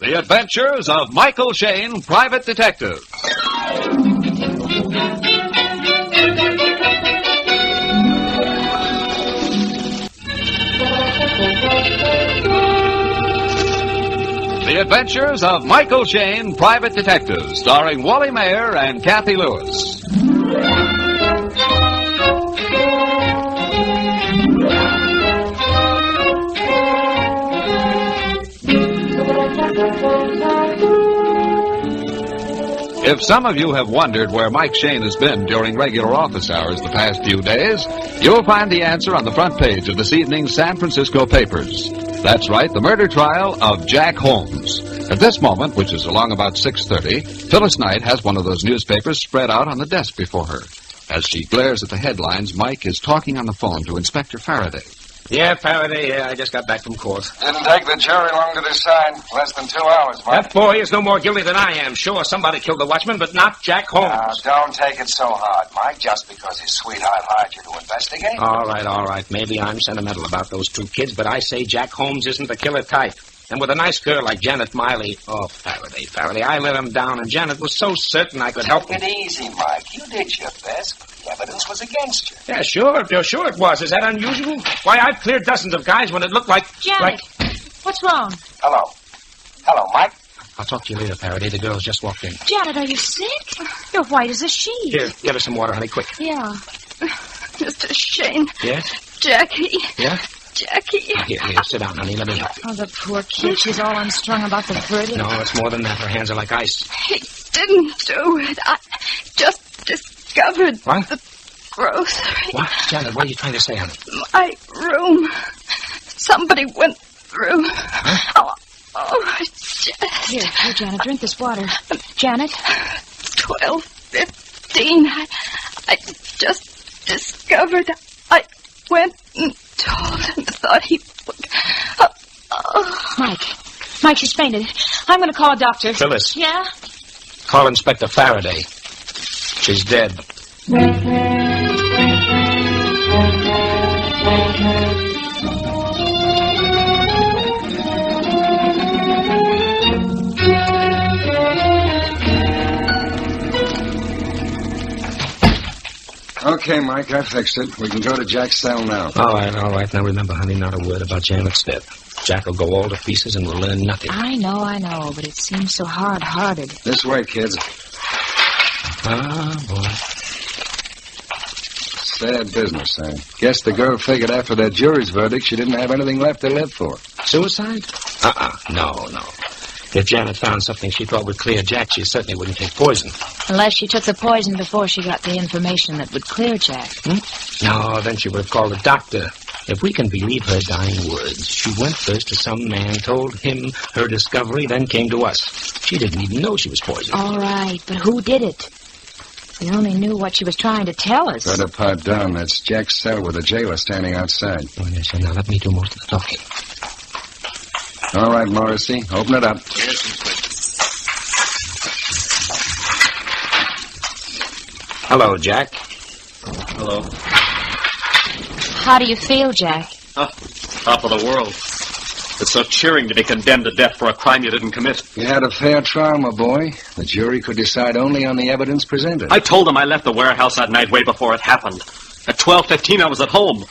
The Adventures of Michael Shayne, Private Detective. The Adventures of Michael Shayne, Private Detective, starring Wally Mayer and Kathy Lewis. If some of you have wondered where Mike Shayne has been during regular office hours the past few days, you'll find the answer on the front page of this evening's San Francisco papers. That's right, the murder trial of Jack Holmes. At this moment, which is along about 6:30, Phyllis Knight has one of those newspapers spread out on the desk before her. As she glares at the headlines, Mike is talking on the phone to Inspector Faraday. Yeah, Faraday, I just got back from court. Didn't take the jury long to decide. Less than 2 hours, Mike. That boy is no more guilty than I am. Sure, somebody killed the watchman, but not Jack Holmes. Now, don't take it so hard, Mike, just because his sweetheart hired you to investigate. All right. Maybe I'm sentimental about those two kids, but I say Jack Holmes isn't the killer type. And with a nice girl like Janet Miley... Oh, Faraday, I let him down, and Janet was so certain I could help him. Take it easy, Mike. You did your best, but the evidence was against you. Yeah, sure it was. Is that unusual? Why, I've cleared dozens of guys when it looked like... Janet, what's wrong? Hello, Mike. I'll talk to you later, Faraday. The girls just walked in. Janet, are you sick? You're white as a sheet. Here, get her some water, honey, quick. Yeah. Mr. Shayne. Yes? Jackie. Yeah? Jackie. Here, sit down, honey. Let me help you. Oh, the poor kid. She's all unstrung about the verdict. No, it's more than that. Her hands are like ice. He didn't do it. I just discovered What? the grocery. What? Janet, what are you trying to say, honey? My room. Somebody went through. Huh? Oh, it's just... Here, Janet, drink this water. Janet? 12, 15. I just discovered. I went and told him. Thought he would... Mike, she's fainted. I'm going to call a doctor. Phyllis. Yeah? Call Inspector Faraday. She's dead. Okay, Mike, I fixed it. We can go to Jack's cell now. All right. Now remember, honey, not a word about Janet's death. Jack will go all to pieces and we'll learn nothing. I know, but it seems so hard-hearted. This way, kids. Ah, boy. Sad business, eh? Guess the girl figured after that jury's verdict she didn't have anything left to live for. Suicide? No. If Janet found something she thought would clear Jack, she certainly wouldn't take poison. Unless she took the poison before she got the information that would clear Jack. No, then she would have called a doctor. If we can believe her dying words, she went first to some man, told him her discovery, then came to us. She didn't even know she was poisoned. All right, but who did it? We only knew what she was trying to tell us. Better pipe down. That's Jack's cell with the jailer standing outside. Oh, yes, now let me do most of the talking. All right, Morrissey, open it up. Yes, Inspector. Hello, Jack. Hello. How do you feel, Jack? Top of the world. It's so cheering to be condemned to death for a crime you didn't commit. You had a fair trial, my boy. The jury could decide only on the evidence presented. I told them I left the warehouse that night way before it happened. At 12:15, I was at home.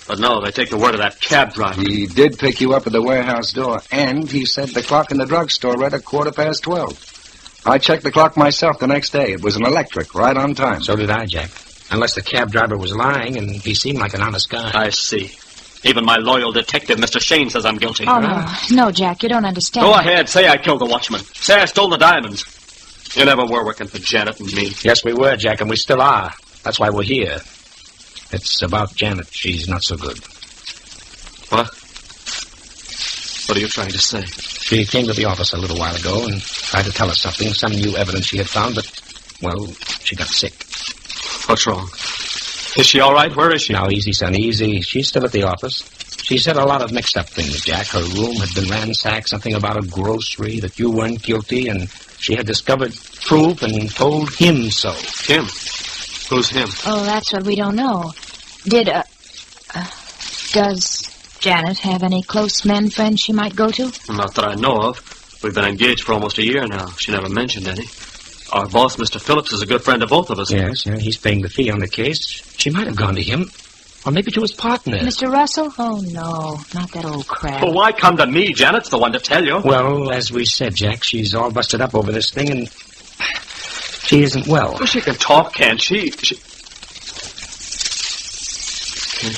But no, they take the word of that cab driver. He did pick you up at the warehouse door, and he said the clock in the drugstore read 12:15. I checked the clock myself the next day. It was an electric, right on time. So did I, Jack. Unless the cab driver was lying, and he seemed like an honest guy. I see. Even my loyal detective, Mr. Shayne, says I'm guilty. Oh, no, Jack, you don't understand. Go ahead, say I killed the watchman. Say I stole the diamonds. You never were working for Janet and me. Yes, we were, Jack, and we still are. That's why we're here. It's about Janet. She's not so good. What? What are you trying to say? She came to the office a little while ago and tried to tell us something, some new evidence she had found, but, well, she got sick. What's wrong? Is she all right? Where is she? Now, easy, son, easy. She's still at the office. She said a lot of mixed-up things, Jack. Her room had been ransacked, something about a grocery, that you weren't guilty, and she had discovered proof and told him so. Him? Who's him? Oh, that's what we don't know. Does Janet have any close men friends she might go to? Not that I know of. We've been engaged for almost a year now. She never mentioned any. Our boss, Mr. Phillips, is a good friend of both of us. Yes, he's paying the fee on the case. She might have gone to him. Or maybe to his partner. Mr. Russell? Oh, no, not that old crap. Well, why come to me? Janet's the one to tell you. Well, as we said, Jack, she's all busted up over this thing, and she isn't well. Well, she can talk, can't she? Can't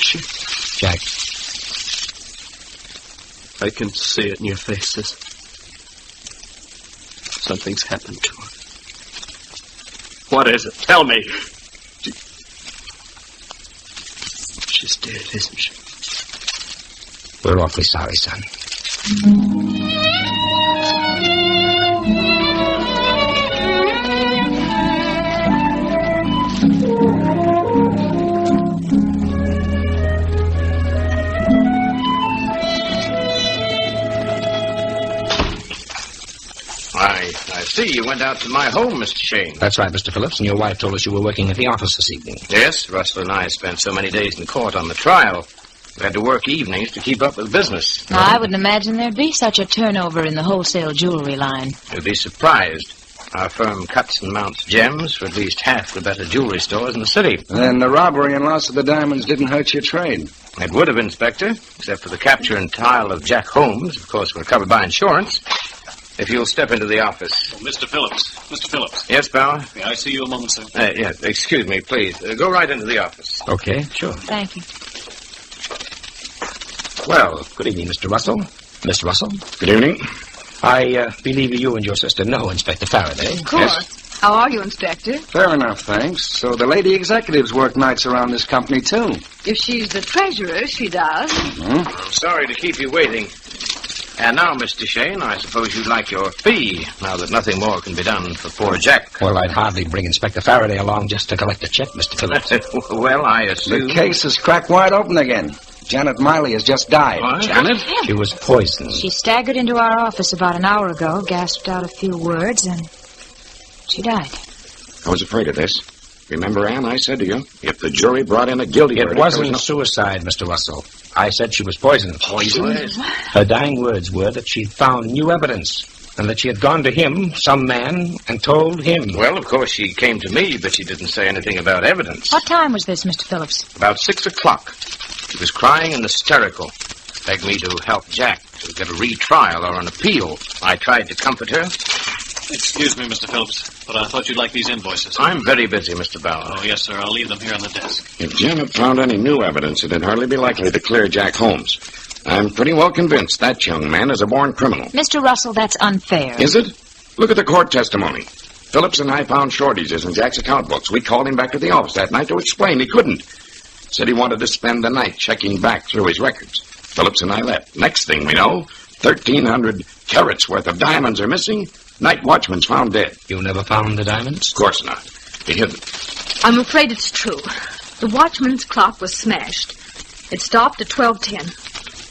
she? Jack. I can see it in your faces. Something's happened to her. What is it? Tell me. She's dead, isn't she? We're awfully sorry, son. I see you went out to my home, Mr. Shayne. That's right, Mr. Phillips, and your wife told us you were working at the office this evening. Yes, Russell and I spent so many days in court on the trial. We had to work evenings to keep up with business. Now, I wouldn't imagine there'd be such a turnover in the wholesale jewelry line. You'd be surprised. Our firm cuts and mounts gems for at least half the better jewelry stores in the city. Then the robbery and loss of the diamonds didn't hurt your trade. It would have, Inspector, except for the capture and trial of Jack Holmes. Of course, we're covered by insurance. If you'll step into the office. Oh, Mr. Phillips. Mr. Phillips. Yes, Bauer? May I see you a moment, sir? Yes, excuse me, please. Go right into the office. Okay, sure. Thank you. Well, good evening, Mr. Russell. Miss Russell. Good evening. I believe you and your sister know Inspector Faraday. Of course. Yes. How are you, Inspector? Fair enough, thanks. So the lady executives work nights around this company, too. If she's the treasurer, she does. Hmm? I'm sorry to keep you waiting. And now, Mr. Shayne, I suppose you'd like your fee, now that nothing more can be done for poor Jack. Well, I'd hardly bring Inspector Faraday along just to collect a check, Mr. Phillips. Well, I assume... The case is cracked wide open again. Janet Miley has just died. What? Janet? She was poisoned. She staggered into our office about an hour ago, gasped out a few words, and she died. I was afraid of this. Remember, Ann, I said to you, if the jury brought in a guilty verdict... It wasn't suicide, Mr. Russell. I said she was poisoned. Poisoned? Her dying words were that she'd found new evidence, and that she had gone to him, some man, and told him. Well, of course, she came to me, but she didn't say anything about evidence. What time was this, Mr. Phillips? About 6 o'clock. She was crying and hysterical. Begged me to help Jack to get a retrial or an appeal. I tried to comfort her. Excuse me, Mr. Phillips, but I thought you'd like these invoices. I'm very busy, Mr. Bauer. Oh, yes, sir. I'll leave them here on the desk. If Janet found any new evidence, it'd hardly be likely to clear Jack Holmes. I'm pretty well convinced that young man is a born criminal. Mr. Russell, that's unfair. Is it? Look at the court testimony. Phillips and I found shortages in Jack's account books. We called him back to the office that night to explain. He couldn't. Said he wanted to spend the night checking back through his records. Phillips and I left. Next thing we know, 1,300 carats worth of diamonds are missing. Night watchman's found dead. You never found the diamonds? Of course not. He hid them. I'm afraid it's true. The watchman's clock was smashed. It stopped at 12:10.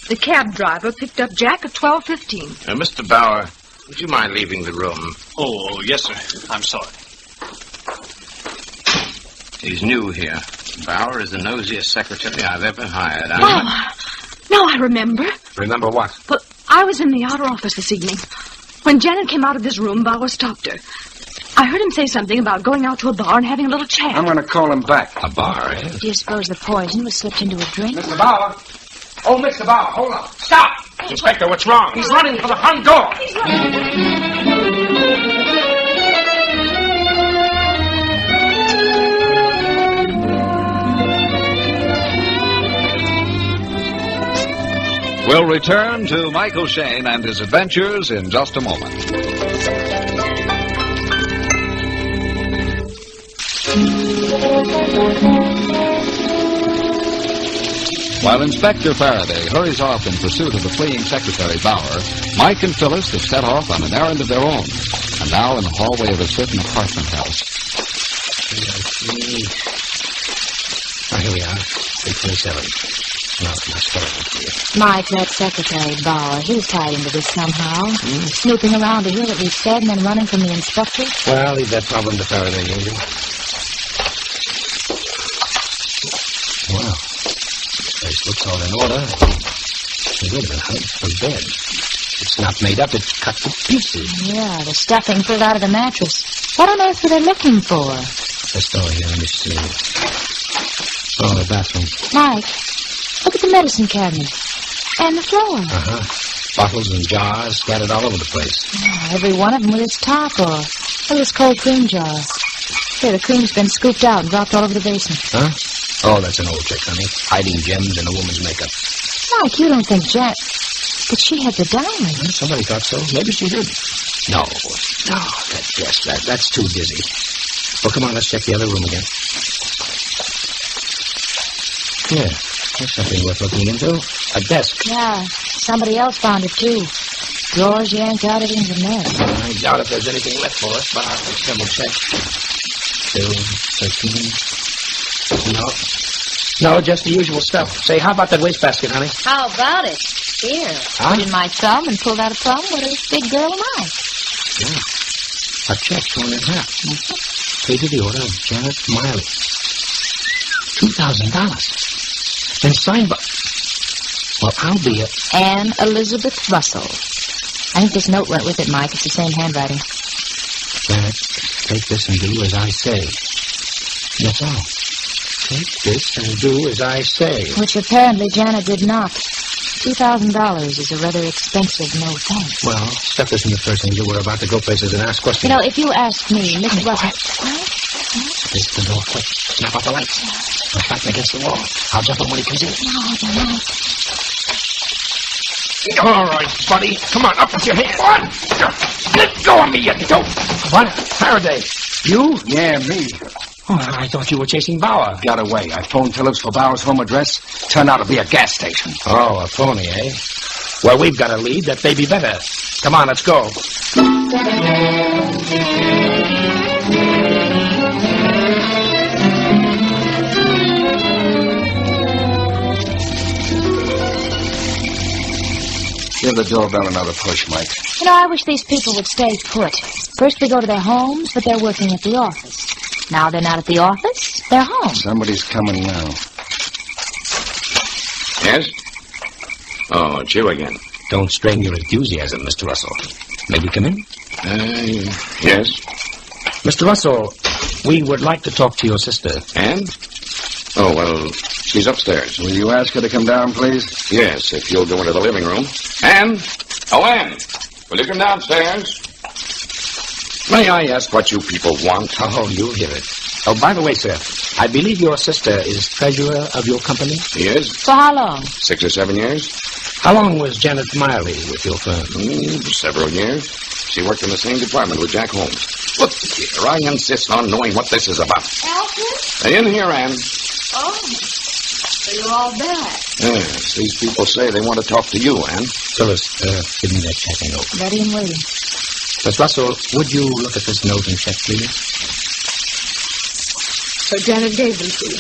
The cab driver picked up Jack at 12:15. Mr. Bauer, would you mind leaving the room? Oh, yes, sir. I'm sorry. He's new here. Bauer is the nosiest secretary I've ever hired. No, I remember. Remember what? Well, I was in the outer office this evening. When Janet came out of this room, Bauer stopped her. I heard him say something about going out to a bar and having a little chat. I'm going to call him back. A bar, eh? Do you suppose the poison was slipped into a drink? Mr. Bauer! Oh, Mr. Bauer, hold on. Stop! Inspector, what's wrong? He's running for the front door. He's running. We'll return to Michael Shayne and his adventures in just a moment. While Inspector Faraday hurries off in pursuit of the fleeing Secretary Bauer, Mike and Phyllis have set off on an errand of their own, and now in the hallway of a certain apartment house. Here we are, 827. Now, my story for you. Mike, that Secretary Bauer, he's tied into this somehow. Snooping around to hear what we've said and then running from the inspector. Well, leave that problem to Faraday, Angel. Well, this place looks all in order. Hey, wait a minute, honey. The bed. It's not made up. It's cut to pieces. Yeah, the stuffing pulled out of the mattress. What on earth were they looking for? Let's go here. Let me see. Oh, the bathroom. Mike, look at the medicine cabinet. And the floor. Bottles and jars scattered all over the place. Oh, every one of them with its top or this cold cream jar. Here, the cream's been scooped out and dropped all over the basement. Huh? Oh, that's an old trick, honey. Hiding gems in a woman's makeup. Mike, you don't think Jack... But she had the diamond. Well, somebody thought so. Maybe she did. No, that's too dizzy. Well, come on, let's check the other room again. Yeah, there's something worth looking into. A desk. Yeah, somebody else found it, too. Drawers yanked out, everything's a mess. I doubt if there's anything left for us, but I'll double check. 13. No, just the usual stuff. Say, how about that wastebasket, honey? How about it? Here, put in my thumb and pulled out a plum. What a big girl am I? Yeah. A check torn in half. Paid to the order of Janet Miley. $2,000. And signed by... Well, I'll be it. Anne Elizabeth Russell. I think this note went with it, Mike. It's the same handwriting. Janet, take this and do as I say. That's all. Take this and do as I say. Which apparently Janet did not. $2,000 is a rather expensive no thanks. Well, stuff isn't the first thing to do. We're about to go places and ask questions. You know, if you ask me, Miss Russell... Face the door quick. Snap out the lights. I'm fighting against the wall. I'll jump him when he comes in. No, All right, buddy. Come on, up with your hands. What? Let go of me, you dope. What? Faraday. You? Yeah, me. Oh, I thought you were chasing Bauer. Got away. I phoned Phillips for Bauer's home address. Turned out to be a gas station. Oh, a phony, eh? Well, we've got a lead that may be better. Come on, let's go. Give the doorbell another push, Mike. You know, I wish these people would stay put. First we go to their homes, but they're working at the office. Now they're not at the office, they're home. Somebody's coming now. Yes? Oh, it's you again. Don't strain your enthusiasm, Mr. Russell. May we come in? Yes. Mr. Russell, we would like to talk to your sister. Anne? Oh, well, she's upstairs. Will you ask her to come down, please? Yes, if you'll go into the living room. Anne? Oh, Anne, will you come downstairs? May I ask what you people want? Oh, you'll hear it. Oh, by the way, sir, I believe your sister is treasurer of your company? Yes. For how long? 6 or 7 years. How long was Janet Miley with your firm? Several years. She worked in the same department with Jack Holmes. Look here, I insist on knowing what this is about. Alfred? In here, Anne. Oh, so you're all back. Yes, these people say they want to talk to you, Anne. Phyllis, give me that check and note. Ready and waiting. Miss Russell, would you look at this note and check, please? So Janet gave them to you.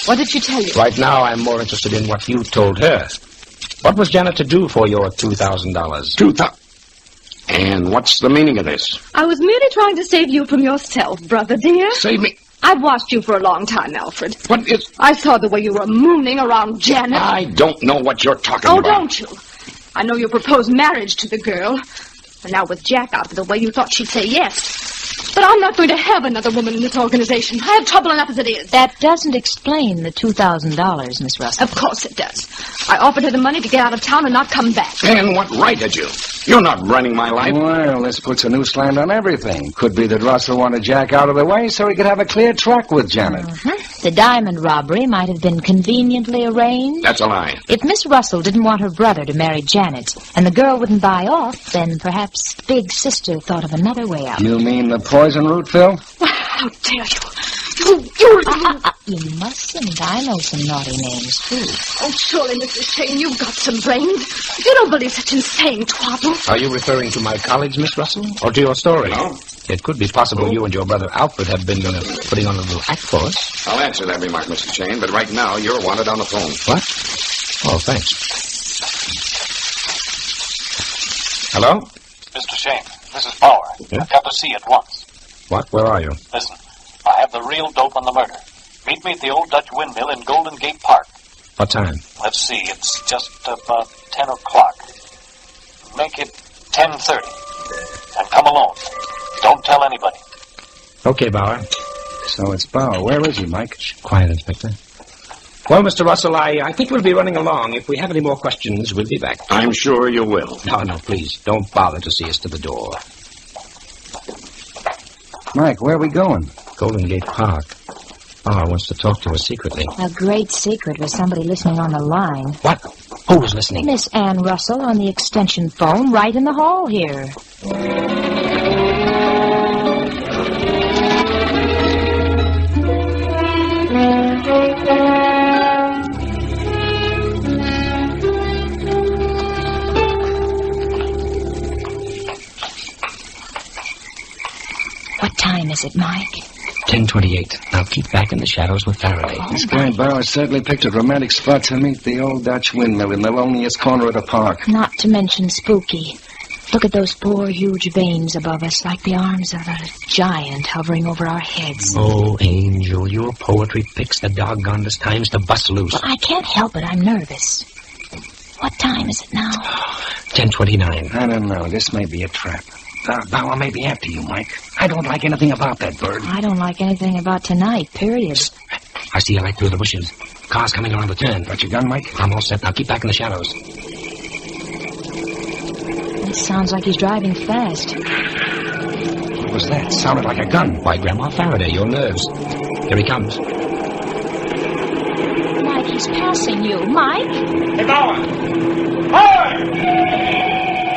What did she tell you? Right now, I'm more interested in what you told her. What was Janet to do for your $2,000? 2,000. And what's the meaning of this? I was merely trying to save you from yourself, brother dear. Save me. I've watched you for a long time, Alfred. What is... I saw the way you were mooning around Janet. I don't know what you're talking Oh, about. don't you? I know you proposed marriage to the girl. And now with Jack out of the way, you thought she'd say yes. But I'm not going to have another woman in this organization. I have trouble enough as it is. That doesn't explain the $2,000, Miss Russell. Of course it does. I offered her the money to get out of town and not come back. And what right had you? You're not running my life. Well, this puts a new slant on everything. Could be that Russell wanted Jack out of the way so he could have a clear track with Janet. The diamond robbery might have been conveniently arranged. That's a lie. If Miss Russell didn't want her brother to marry Janet, and the girl wouldn't buy off, then perhaps Big Sister thought of another way out. You mean the poison root, Phil? How dare you? You mustn't. I know some naughty names, too. Oh, surely, Mrs. Shayne, you've got some brains. You don't believe such insane twaddle. Are you referring to my college, Miss Russell, or to your story? No. It could be possible you and your brother Alfred have been putting on a little act for us. I'll answer that remark, Mr. Shayne, but right now you're wanted on the phone. What? Oh, thanks. Hello? Mr. Shayne, this is Bauer. Yeah? I've got to see you at once. What? Where are you? Listen, I have the real dope on the murder. Meet me at the old Dutch windmill in Golden Gate Park. What time? Let's see, it's just about 10 o'clock. make it 10:30. And come alone. Don't tell anybody. Okay, Bauer. So it's Bauer. Where is he, Mike? Quiet, Inspector. Well, Mr. Russell, I think we'll be running along. If we have any more questions, we'll be back. I'm sure you will. No, please. Don't bother to see us to the door. Mike, where are we going? Golden Gate Park. Bauer wants to talk to us secretly. A great secret with somebody listening on the line. What? Who was listening? Miss Ann Russell on the extension phone right in the hall here. What time is it, Mike? 10:28. Now keep back in the shadows with Faraday. This guy Bauer certainly picked a romantic spot to meet the old Dutch windmill in the loneliest corner of the park. Not to mention spooky. Look at those four huge veins above us, like the arms of a giant hovering over our heads. Oh, Angel, your poetry picks the doggonedest times to bust loose. Well, I can't help it. I'm nervous. What time is it now? 10:29. I don't know. This may be a trap. Bauer may be after you, Mike. I don't like anything about that bird. I don't like anything about tonight, period. I see a light through the bushes. Car's coming around the turn. Got your gun, Mike? I'm all set. Now keep back in the shadows. It sounds like he's driving fast. What was that? Sounded like a gun. Why, Grandma Faraday, your nerves. Here he comes. Mike, he's passing you. Mike? Hey, Bauer! Bauer!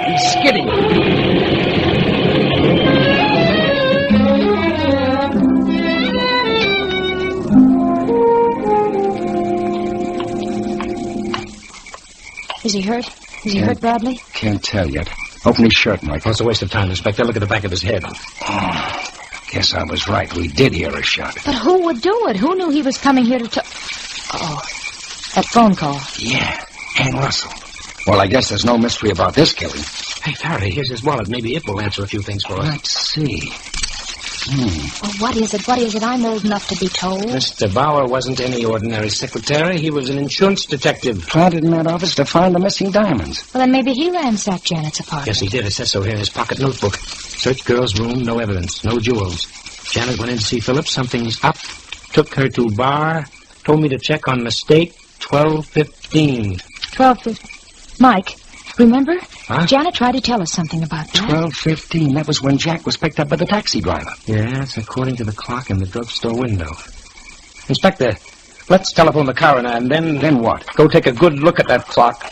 He's skidding. Is he hurt? Is he hurt badly? Can't tell yet. Open his shirt, Mike. Well, it's a waste of time, Inspector. Look at the back of his head. Oh, guess I was right. We did hear a shot. But who would do it? Who knew he was coming here to Oh, that phone call. Yeah, Ann Russell. Well, I guess there's no mystery about this killing. Hey, Faraday, here's his wallet. Maybe it will answer a few things for us. Let's see. Oh, what is it? What is it? I'm old enough to be told. Mr. Bauer wasn't any ordinary secretary. He was an insurance detective. Planted in that office to find the missing diamonds. Well, then maybe he ransacked Janet's apartment. Yes, he did. It says so here in his pocket notebook. Search girl's room, no evidence, no jewels. Janet went in to see Phillips. Something's up. Took her to bar. Told me to check on mistake. 12:15. 12:15. Mike, remember? Huh? Janet tried to tell us something about that. 12:15. That was when Jack was picked up by the taxi driver. Yes, according to the clock in the drugstore window. Inspector, let's telephone the coroner and then... Then what? Go take a good look at that clock.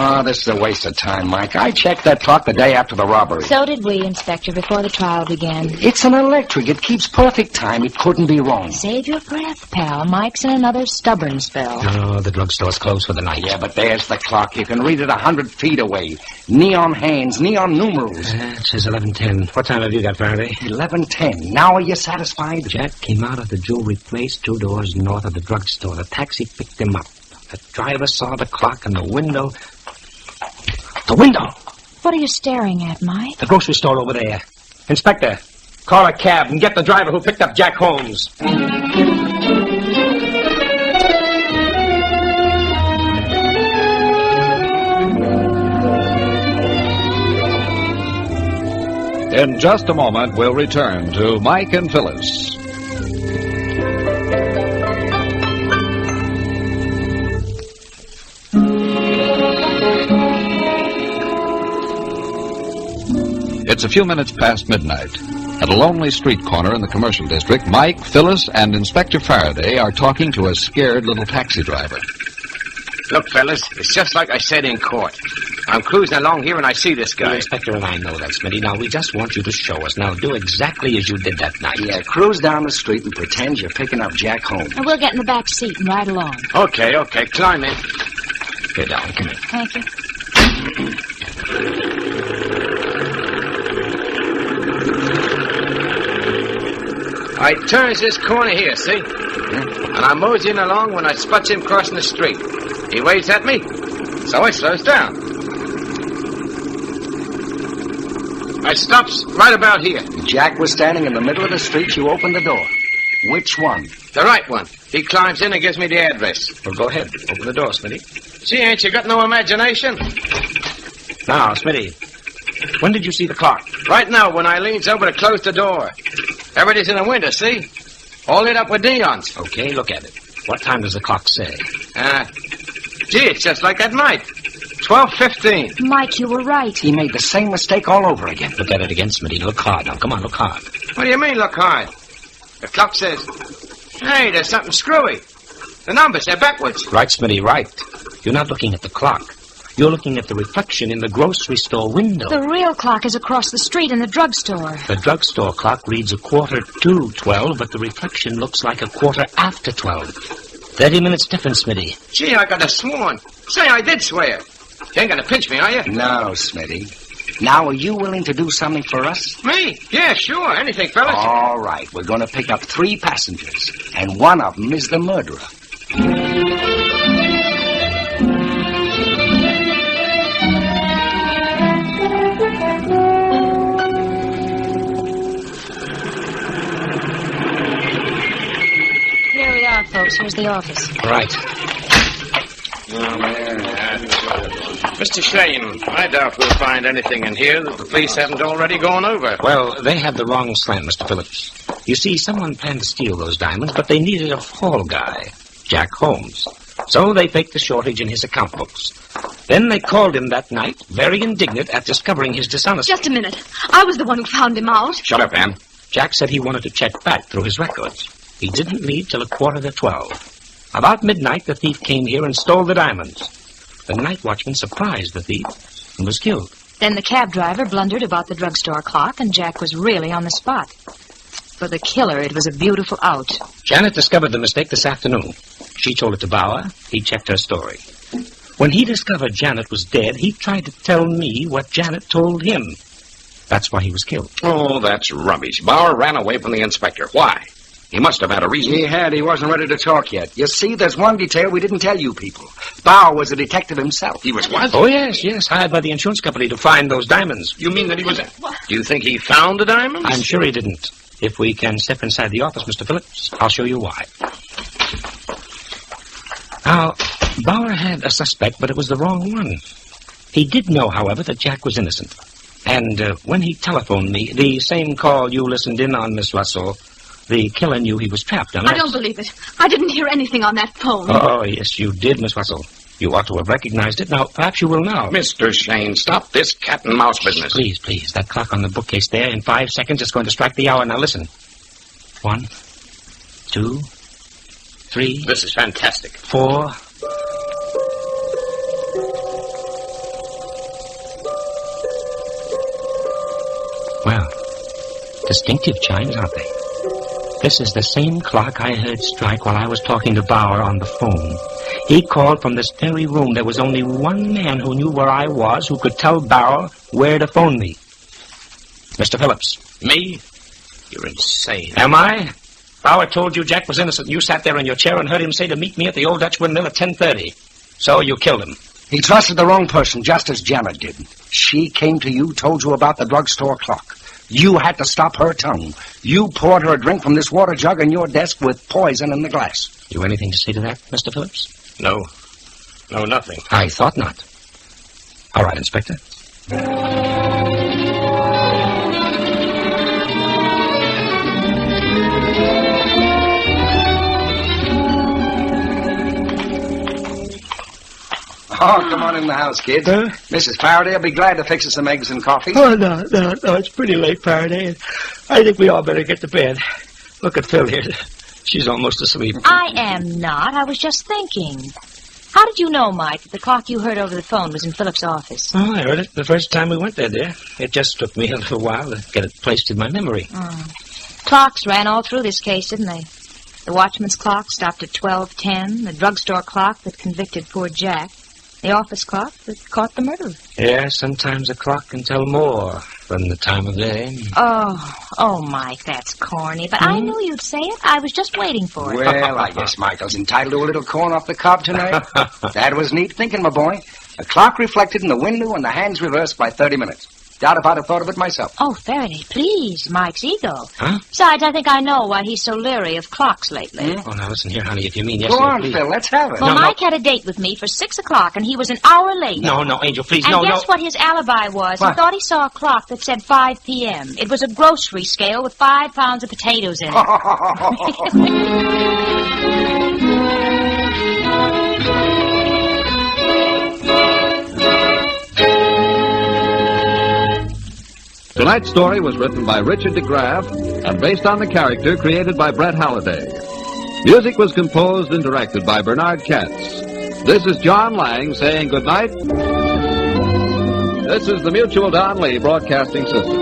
Oh, this is a waste of time, Mike. I checked that clock the day after the robbery. So did we, Inspector, before the trial began. It's an electric. It keeps perfect time. It couldn't be wrong. Save your breath, pal. Mike's in another stubborn spell. No, the drugstore's closed for the night. Yeah, but there's the clock. You can read it 100 feet away. Neon hands, neon numerals. It says 11:10. What time have you got, Faraday? 11:10. Now are you satisfied? Jack came out of the jewelry place 2 doors north of the drugstore. The taxi picked him up. The driver saw the clock in the window. The window! What are you staring at, Mike? The grocery store over there. Inspector, call a cab and get the driver who picked up Jack Holmes. In just a moment, we'll return to Mike and Phyllis. It's a few minutes past midnight. At a lonely street corner in the commercial district, Mike, Phyllis, and Inspector Faraday are talking to a scared little taxi driver. Look, fellas, it's just like I said in court. I'm cruising along here and I see this The guy. Inspector and I know that, Smitty. Now, we just want you to show us. Now, do exactly as you did that night. Yeah, cruise down the street and pretend you're picking up Jack Holmes. And we'll get in the back seat and ride along. Okay, climb in. Get down, come in. Thank you. I turns this corner here, see? And I'm moseying along when I spots him crossing the street. He waves at me, so I slows down. I stops right about here. Jack was standing in the middle of the street. You opened the door. Which one? The right one. He climbs in and gives me the address. Well, go ahead. Open the door, Smitty. See, ain't you got no imagination? Now, Smitty, when did you see the clock? Right now, when I leans over to close the door. Everybody's in the window, see? All lit up with neons. Okay, look at it. What time does the clock say? Gee, it's just like that night. 12:15. Mike, you were right. He made the same mistake all over again. Look at it again, Smitty. Look hard now. Come on, look hard. What do you mean, look hard? The clock says, hey, there's something screwy. The numbers, they're backwards. Right, Smitty, right. You're not looking at the clock. You're looking at the reflection in the grocery store window. The real clock is across the street in the drugstore. The drugstore clock reads 12:15, but the reflection looks like 12:15. 30 minutes difference, Smitty. Gee, I could have sworn. Say, I did swear. You ain't gonna pinch me, are you? No, Smitty. Now, are you willing to do something for us? Me? Yeah, sure. Anything, fellas. All right. We're going to pick up 3 passengers, and one of them is the murderer. Here we are, folks. Here's the office. Right. Mr. Shayne, I doubt we'll find anything in here that the police haven't already gone over. Well, they had the wrong slant, Mr. Phillips. You see, someone planned to steal those diamonds, but they needed a fall guy, Jack Holmes. So they faked the shortage in his account books. Then they called him that night, very indignant at discovering his dishonesty. Just a minute. I was the one who found him out. Shut up, Ann. Jack said he wanted to check back through his records. He didn't leave till 11:45. About midnight, the thief came here and stole the diamonds. The night watchman surprised the thief and was killed. Then the cab driver blundered about the drugstore clock, and Jack was really on the spot. For the killer, it was a beautiful out. Janet discovered the mistake this afternoon. She told it to Bauer. He checked her story. When he discovered Janet was dead, he tried to tell me what Janet told him. That's why he was killed. Oh, that's rubbish. Bauer ran away from the inspector. Why? He must have had a reason. He had. He wasn't ready to talk yet. You see, there's one detail we didn't tell you people. Bauer was a detective himself. He was what? Oh, yes, hired by the insurance company to find those diamonds. You mean that he was... Do you think he found the diamonds? I'm sure he didn't. If we can step inside the office, Mr. Phillips, I'll show you why. Now, Bauer had a suspect, but it was the wrong one. He did know, however, that Jack was innocent. And when he telephoned me, the same call you listened in on, Miss Russell, the killer knew he was trapped, unless... I don't believe it. I didn't hear anything on that phone. Oh, yes, you did, Miss Russell. You ought to have recognized it. Now, perhaps you will now. Mr. Shayne, stop this cat and mouse business. Please. That clock on the bookcase there, in 5 seconds, it's going to strike the hour. Now, listen. 1, 2, 3... This is fantastic. 4... Well, distinctive chimes, aren't they? This is the same clock I heard strike while I was talking to Bauer on the phone. He called from this very room. There was only one man who knew where I was, who could tell Bauer where to phone me. Mr. Phillips. Me? You're insane. Am I? Bauer told you Jack was innocent. You sat there in your chair and heard him say to meet me at the old Dutch windmill at 10:30. So you killed him. He trusted the wrong person, just as Janet did. She came to you, told you about the drugstore clock. You had to stop her tongue. You poured her a drink from this water jug on your desk with poison in the glass. You anything to say to that, Mr. Phillips? No, nothing. I thought not. All right, Inspector. Oh, come on in the house, kid. Mrs. Faraday will be glad to fix us some eggs and coffee. Oh, no. It's pretty late, Faraday. I think we all better get to bed. Look at Phil here. She's almost asleep. I am not. I was just thinking. How did you know, Mike, that the clock you heard over the phone was in Philip's office? Oh, I heard it the first time we went there, dear. It just took me a little while to get it placed in my memory. Clocks ran all through this case, didn't they? The watchman's clock stopped at 12:10, the drugstore clock that convicted poor Jack, the office clock that caught the murderer. Yeah, sometimes a clock can tell more than the time of day. Oh, Mike, that's corny, but I knew you'd say it. I was just waiting for it. Well, I guess Michael's entitled to a little corn off the cob tonight. That was neat thinking, my boy. A clock reflected in the window and the hands reversed by 30 minutes. Doubt if I'd have thought of it myself. Oh, Faraday, please, Mike's ego. Huh? Besides, I think I know why he's so leery of clocks lately. Oh, now listen here, honey. If you mean yes, Go dear, on, please. Phil. Let's have it. Well, No, Mike had a date with me for 6 o'clock, and he was an hour late. No, Angel, please, And no. guess what his alibi was? What? He thought he saw a clock that said 5 p.m. It was a grocery scale with 5 pounds of potatoes in it. Tonight's story was written by Richard DeGraff and based on the character created by Brett Halliday. Music was composed and directed by Bernard Katz. This is John Lang saying good night. This is the Mutual Don Lee Broadcasting System.